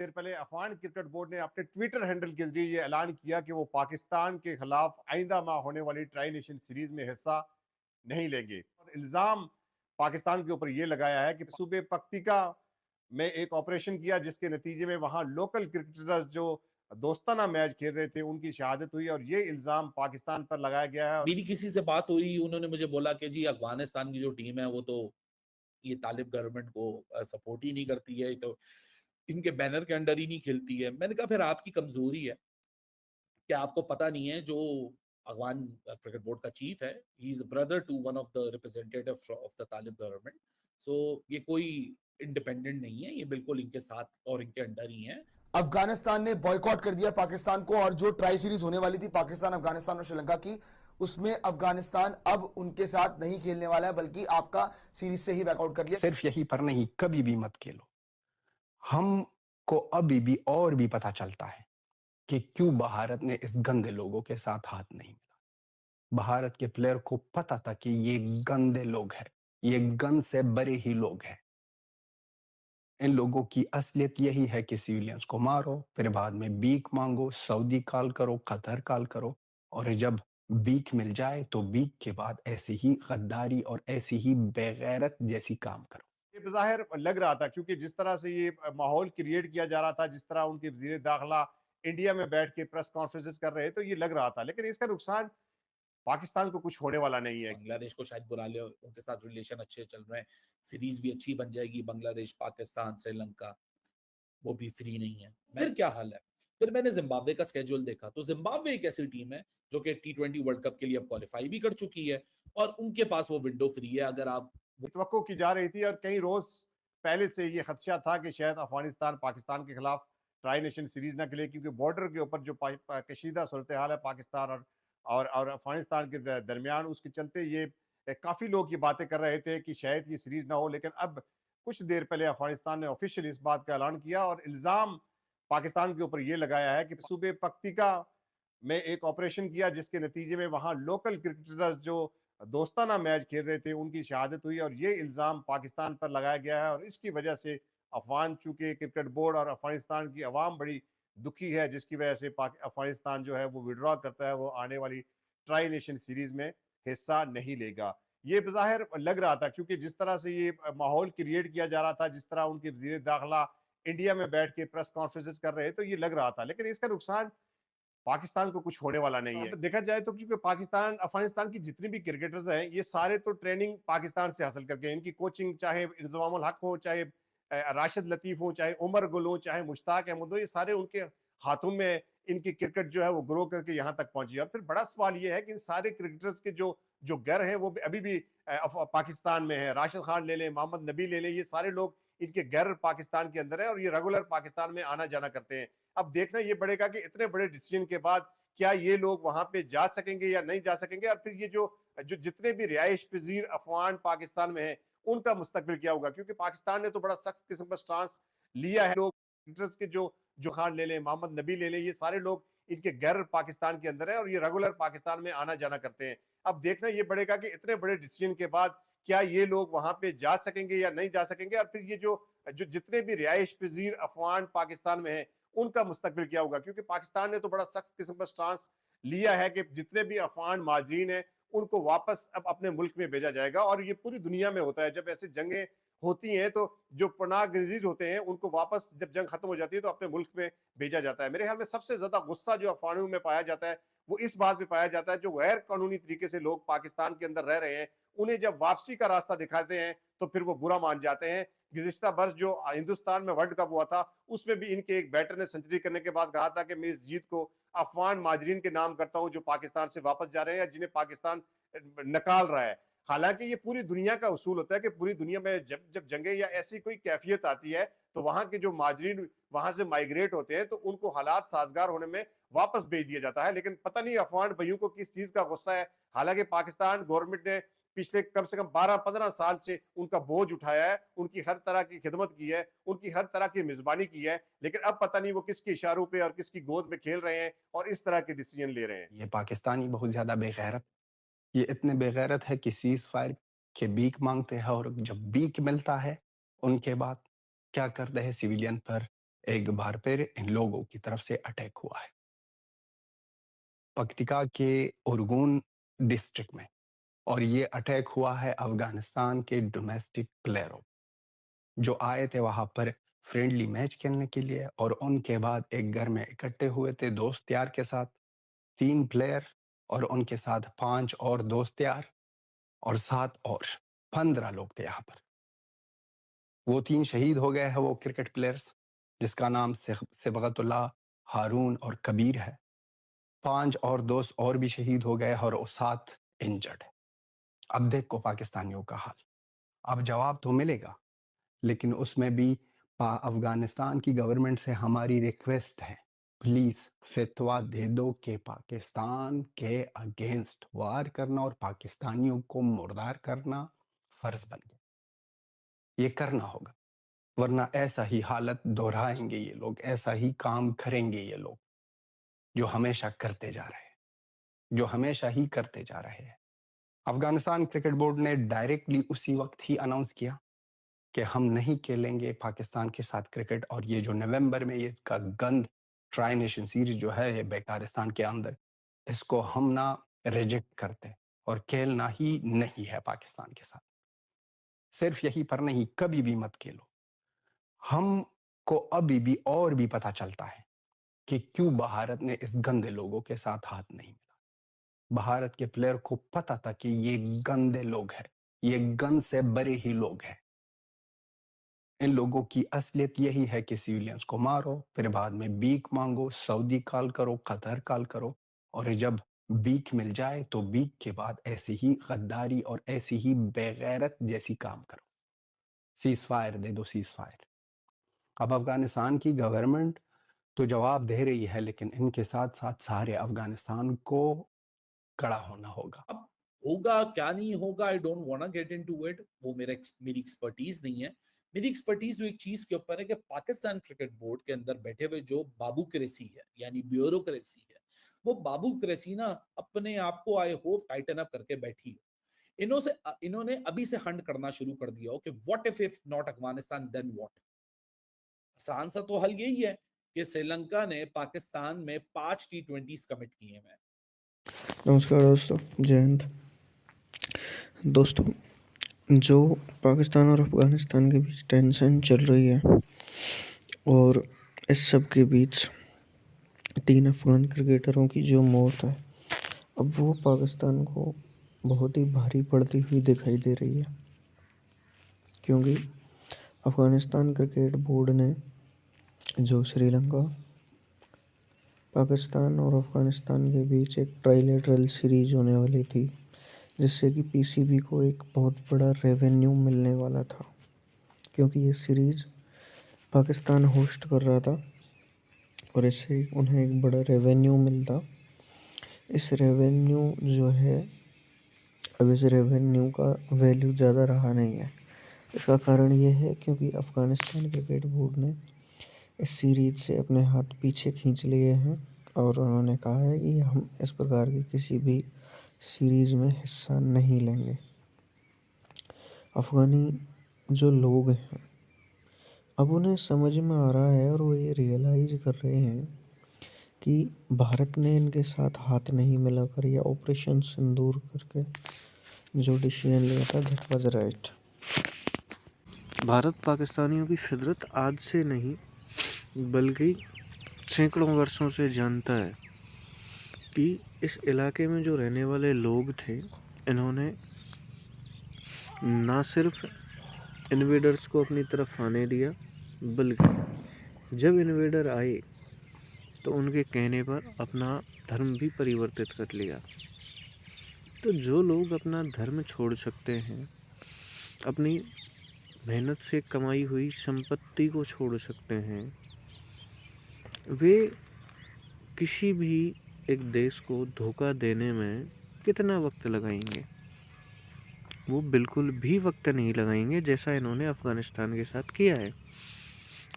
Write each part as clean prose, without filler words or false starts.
देर पहले Afghan cricket board ने अपने ट्विटर हैंडल के जरिए ये ऐलान किया कि वो पाकिस्तान के खिलाफ आइंदा माह होने वाली ट्राई नेशन सीरीज में हिस्सा नहीं लेंगे और इल्जाम पाकिस्तान के ऊपर ये लगाया है कि सूबे पक्तिका में एक ऑपरेशन किया जिसके नतीजे में वहां लोकल क्रिकेटर्स जो दोस्ताना मैच खेल रहे थे उनकी शहादत हुई और ये इल्जाम पाकिस्तान पर लगाया गया है। मेरी किसी से बात हुई, उन्होंने मुझे बोला कि जी अफगानिस्तान की जो टीम है वो तो ये तालिब गवर्नमेंट को सपोर्ट ही नहीं करती है, तो इनके बैनर के अंडर ही नहीं खेलती है। मैंने कहा फिर आपकी कमजोरी है कि आपको पता नहीं है जो अफगान क्रिकेट बोर्ड का चीफ है, he is brother to one of the representative of the Talib government. So ये कोई इंडिपेंडेंट नहीं है, ये बिल्कुल इनके साथ और इनके अंडर ही है। अफगानिस्तान ने बॉयकॉट कर दिया पाकिस्तान को, और जो ट्राई सीरीज होने वाली थी पाकिस्तान, अफगानिस्तान और श्रीलंका की, उसमें अफगानिस्तान अब उनके साथ नहीं खेलने वाला है, बल्कि आपका सीरीज से ही बैकआउट कर लिया। सिर्फ यही पर नहीं, कभी भी मत खेलो। हमको अभी भी और भी पता चलता है कि क्यों भारत ने इस गंदे लोगों के साथ हाथ नहीं मिला। भारत के प्लेयर को पता था कि ये गंदे लोग हैं, ये गंद से बड़े ही लोग हैं। इन लोगों की असलियत यही है कि सिविलियंस को मारो, फिर बाद में बीक मांगो, सऊदी कॉल करो, कतर कॉल करो, और जब बीक मिल जाए तो बीक के बाद ऐसी ही गद्दारी और ऐसी ही बेगैरत जैसी काम करो। ये बज़ाहिर लग रहा था क्योंकि जिस तरह से ये माहौल क्रिएट किया जा रहा था, जिस तरह उनके वज़ीर दाखिला इंडिया में बैठ के प्रेस कॉन्फ्रेंसेस कर रहे तो ये लग रहा था, लेकिन इसका नुकसान पाकिस्तान को कुछ होने वाला नहीं है। बांग्लादेश को शायद बुला ले, उनके साथ रिलेशन अच्छे चल रहे हैं, सीरीज भी अच्छी बन जाएगी, बांग्लादेश, पाकिस्तान, श्रीलंका, वो भी फ्री नहीं है। फिर क्या हाल है? फिर मैंने जिम्बाब्वे का स्केड्यूल देखा, तो जिम्बाब्वे एक ऐसी टीम है जो कि T20 वर्ल्ड कप के लिए अब क्वालिफाई भी कर चुकी है और उनके पास वो विंडो फ्री है। अगर आप तवक्को की जा रही थी और कई रोज पहले से ये खदशा था कि शायद अफगानिस्तान पाकिस्तान के खिलाफ ट्राई नेशन सीरीज ना खेले क्योंकि बॉर्डर के ऊपर जो कशीदा सूरत हाल है पाकिस्तान और अफगानिस्तान के दरमियान, उसके चलते ये काफ़ी लोग ये बातें कर रहे थे कि शायद ये सीरीज ना हो। लेकिन अब कुछ देर पहले अफगानिस्तान ने ऑफिशियल इस बात का ऐलान किया और इल्ज़ाम पाकिस्तान के ऊपर ये लगाया है कि सूबे पक्तिका में एक ऑपरेशन किया जिसके नतीजे में वहाँ लोकल क्रिकेटर्स जो दोस्ताना मैच खेल रहे थे उनकी शहादत हुई और ये इल्ज़ाम पाकिस्तान पर लगाया गया है और इसकी वजह से अफगान, चूंकि क्रिकेट बोर्ड और अफगानिस्तान की आवाम बड़ी दुखी है, जिसकी वजह से अफगानिस्तान जो है वो विड्रॉ करता है, वो आने वाली ट्राई नेशन सीरीज में हिस्सा नहीं लेगा। ये बज़ाहिर लग रहा था क्योंकि जिस तरह से ये माहौल क्रिएट किया जा रहा था, जिस तरह उनके वज़ीर दाखिला इंडिया में बैठ के प्रेस कॉन्फ्रेंसेस कर रहे तो ये लग रहा था, लेकिन इसका नुकसान पाकिस्तान को कुछ होने वाला नहीं है। देखा जाए तो क्योंकि पाकिस्तान, अफगानिस्तान की जितनी भी क्रिकेटर्स हैं ये सारे तो ट्रेनिंग पाकिस्तान से हासिल करके, इनकी कोचिंग चाहे इंजमाम उल हक हो, चाहे राशिद लतीफ हो, चाहे उमर गुल हो, चाहे मुश्ताक अहमद हो, ये सारे उनके हाथों में इनकी क्रिकेट जो है वो ग्रो करके यहाँ तक पहुंची है। और फिर बड़ा सवाल ये है कि इन सारे क्रिकेटर्स के जो जो घर हैं वो अभी भी पाकिस्तान में है। राशिद खान ले लें, मोहम्मद नबी ले लें, ये सारे लोग इनके घर पाकिस्तान के अंदर है और ये रेगुलर पाकिस्तान में आना जाना करते हैं। अब देखना ये पड़ेगा कि इतने बड़े डिसीजन के बाद क्या ये लोग वहां पे जा सकेंगे या नहीं जा सकेंगे, और फिर ये जो जो जितने भी रिहाइश पजीर अफगान पाकिस्तान में है उनका मुस्तकबिल क्या होगा, क्योंकि पाकिस्तान ने तो बड़ा सख्त किस्म का स्टांस लिया है। लोग क्रिकेटर्स के जो जो खान ले लें, मोहम्मद नबी ले लें, ये सारे लोग इनके घर पाकिस्तान के अंदर है और ये रेगुलर पाकिस्तान में आना जाना करते हैं। अब देखना ये पड़ेगा कि इतने बड़े डिसीजन के बाद क्या ये लोग वहां पे जा सकेंगे या नहीं जा सकेंगे, और फिर ये जो जो जितने भी रिहाइश पजीर अफगान पाकिस्तान में है उनका मुस्तकबिल क्या होगा, क्योंकि पाकिस्तान ने तो बड़ा सख्त किस्म का स्टांस लिया है कि जितने भी अफगान माजरीन हैं उनको वापस अब अपने मुल्क में भेजा जाएगा। और ये पूरी दुनिया में होता है, जब ऐसी जंगें होती हैं तो जो पनाह गजीज होते हैं उनको वापस जब जंग खत्म हो जाती है तो अपने मुल्क में भेजा जाता है। मेरे ख्याल में सबसे ज्यादा गुस्सा जो अफगानों में पाया जाता है वो इस बात पे पाया जाता है जो गैर कानूनी तरीके से लोग पाकिस्तान के अंदर रह रहे हैं, उन्हें जब वापसी का रास्ता दिखाते हैं तो फिर वो बुरा मान जाते हैं। गुज़िश्ता बर्स जो हिंदुस्तान में वर्ल्ड कप हुआ था उसमें भी इनके एक बैटर ने सेंचुरी करने के बाद कहा था कि मैं इस जीत को अफगान माजरीन के नाम करता हूं जो पाकिस्तान से वापस जा रहे हैं या जिन्हें पाकिस्तान निकाल रहा है। हालांकि ये पूरी दुनिया का उसूल होता है कि पूरी दुनिया में जब जब जंगे या ऐसी कोई कैफियत आती है तो वहां के जो माजरीन वहां से माइग्रेट होते हैं तो उनको हालात साजगार होने में वापस भेज दिया जाता है। लेकिन पता नहीं अफगान भाइयों को किस चीज का गुस्सा है। हालांकि पाकिस्तान गवर्नमेंट ने पिछले कम से कम 12-15 साल से उनका बोझ उठाया है, उनकी हर तरह की खिदमत की है, उनकी हर तरह की मेजबानी की है, लेकिन अब पता नहीं वो किसके इशारों पे और किसकी गोद में खेल रहे हैं और इस तरह के डिसीजन ले रहे हैं। ये पाकिस्तानी बहुत ज्यादा बेगैरत, ये इतने बेगैरत है कि सीज फायर के बीक मांगते हैं और जब बीक मिलता है उनके बाद क्या करते हैं, सिविलियन पर एक बार फिर इन लोगों की तरफ से अटैक हुआ है पक्तिका के उरगुन डिस्ट्रिक्ट में। और ये अटैक हुआ है अफगानिस्तान के डोमेस्टिक प्लेयरों जो आए थे वहां पर फ्रेंडली मैच खेलने के लिए, और उनके बाद एक घर में इकट्ठे हुए थे दोस्त यार के साथ, 3 प्लेयर और उनके साथ 5 और दोस्त यार और 7 और 15 लोग थे यहाँ पर। वो 3 शहीद हो गए हैं, वो क्रिकेट प्लेयर्स जिसका नाम सिबगतुल्लाह, हारून और कबीर है। 5 और दोस्त और भी शहीद हो गए और 7 इंजर्ड है। अब देखो पाकिस्तानियों का हाल। अब जवाब तो मिलेगा, लेकिन उसमें भी अफगानिस्तान की गवर्नमेंट से हमारी रिक्वेस्ट है, प्लीज फतवा दे दो कि पाकिस्तान के अगेंस्ट वार करना और पाकिस्तानियों को मुर्दार करना फर्ज बन गया। ये करना होगा, वरना ऐसा ही हालत दोहराएंगे ये लोग, ऐसा ही काम करेंगे ये लोग जो हमेशा करते जा रहे हैं, जो हमेशा ही करते जा रहे हैं। अफगानिस्तान क्रिकेट बोर्ड ने डायरेक्टली उसी वक्त ही अनाउंस किया कि हम नहीं खेलेंगे पाकिस्तान के साथ क्रिकेट, और ये जो नवंबर में ये का गंद ट्राई नेशन सीरीज जो है ये बेकारिस्तान के अंदर, इसको हम ना रिजेक्ट करते और खेलना ही नहीं है पाकिस्तान के साथ। सिर्फ यही पर नहीं, कभी भी मत खेलो। हमको अभी भी और भी पता चलता है कि क्यों भारत ने इस गंदे लोगों के साथ हाथ नहीं मिला। भारत के प्लेयर को पता था कि ये गंदे लोग हैं, ये गंद से बड़े ही लोग हैं। इन लोगों की असलियत यही है कि सिविलियंस को मारो, फिर बाद में भीख मांगो, सऊदी कॉल करो, कतर कॉल करो, और जब भीख मिल जाए तो भीख के बाद ऐसी ही गद्दारी और ऐसी ही बेगैरत जैसी काम करो। सीज फायर दे दो, सीज फायर। अब अफगानिस्तान की गवर्नमेंट तो जवाब दे रही है, लेकिन इनके साथ साथ सारे अफगानिस्तान को खड़ा होना होगा। अब होगा क्या नहीं होगा, I don't want to get into it, वो मेरी एक्सपर्टीज नहीं है। मेरी एक्सपर्टीज जो एक चीज के ऊपर है कि पाकिस्तान क्रिकेट बोर्ड के अंदर बैठे हुए जो बाबूक्रेसी है यानी ब्यूरोक्रेसी है, वो बाबूक्रेसी ना अपने आप को आई होप टाइटन अप करके बैठी है। इन्होंने अभी से हंट करना शुरू कर दिया हो कि what if not Afghanistan then what. आसान सा तो हल यही है कि श्रीलंका ने पाकिस्तान में 5 T20s कमिट किए हैं। नमस्कार दोस्तों, जय हिंद। दोस्तों, जो पाकिस्तान और अफ़गानिस्तान के बीच टेंशन चल रही है और इस सब के बीच 3 अफ़गान क्रिकेटरों की जो मौत है, अब वो पाकिस्तान को बहुत ही भारी पड़ती हुई दिखाई दे रही है, क्योंकि अफ़गानिस्तान क्रिकेट बोर्ड ने जो श्रीलंका, पाकिस्तान और अफ़गानिस्तान के बीच एक ट्राइलेटरल सीरीज होने वाली थी, जिससे कि पीसीबी को एक बहुत बड़ा रेवेन्यू मिलने वाला था, क्योंकि ये सीरीज़ पाकिस्तान होस्ट कर रहा था और इससे उन्हें एक बड़ा रेवेन्यू मिलता। इस रेवेन्यू जो है, अब इस रेवेन्यू का वैल्यू ज़्यादा रहा नहीं है। इसका कारण ये है क्योंकि अफ़गानिस्तान क्रिकेट बोर्ड ने इस सीरीज से अपने हाथ पीछे खींच लिए हैं और उन्होंने कहा है कि हम इस प्रकार की किसी भी सीरीज़ में हिस्सा नहीं लेंगे। अफ़गानी जो लोग हैं, अब उन्हें समझ में आ रहा है और वो ये रियलाइज़ कर रहे हैं कि भारत ने इनके साथ हाथ नहीं मिलाकर या ऑपरेशन सिंदूर करके जो डिसीजन लिया था, दैट वाज राइट। भारत पाकिस्तानियों की फितरत आज से नहीं बल्कि सैकड़ों वर्षों से जानता है कि इस इलाके में जो रहने वाले लोग थे, इन्होंने ना सिर्फ इन्वेडर्स को अपनी तरफ आने दिया, बल्कि जब इन्वेडर आए तो उनके कहने पर अपना धर्म भी परिवर्तित कर लिया। तो जो लोग अपना धर्म छोड़ सकते हैं, अपनी मेहनत से कमाई हुई संपत्ति को छोड़ सकते हैं, वे किसी भी एक देश को धोखा देने में कितना वक्त लगाएंगे? वो बिल्कुल भी वक्त नहीं लगाएंगे, जैसा इन्होंने अफ़गानिस्तान के साथ किया है।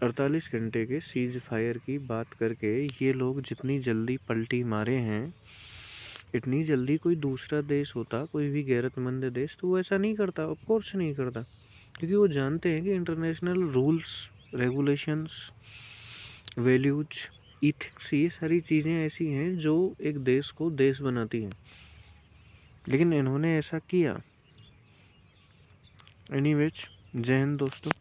48 घंटे के सीज फायर की बात करके ये लोग जितनी जल्दी पलटी मारे हैं, इतनी जल्दी कोई दूसरा देश होता, कोई भी गैरतमंद देश, तो वो ऐसा नहीं करता, ऑफ कोर्स नहीं करता, क्योंकि वो जानते हैं कि international rules regulations values, ethics, ये सारी चीज़ें ऐसी हैं जो एक देश को देश बनाती हैं, लेकिन इन्होंने ऐसा किया। एनीवेज, जय हिंद दोस्तों।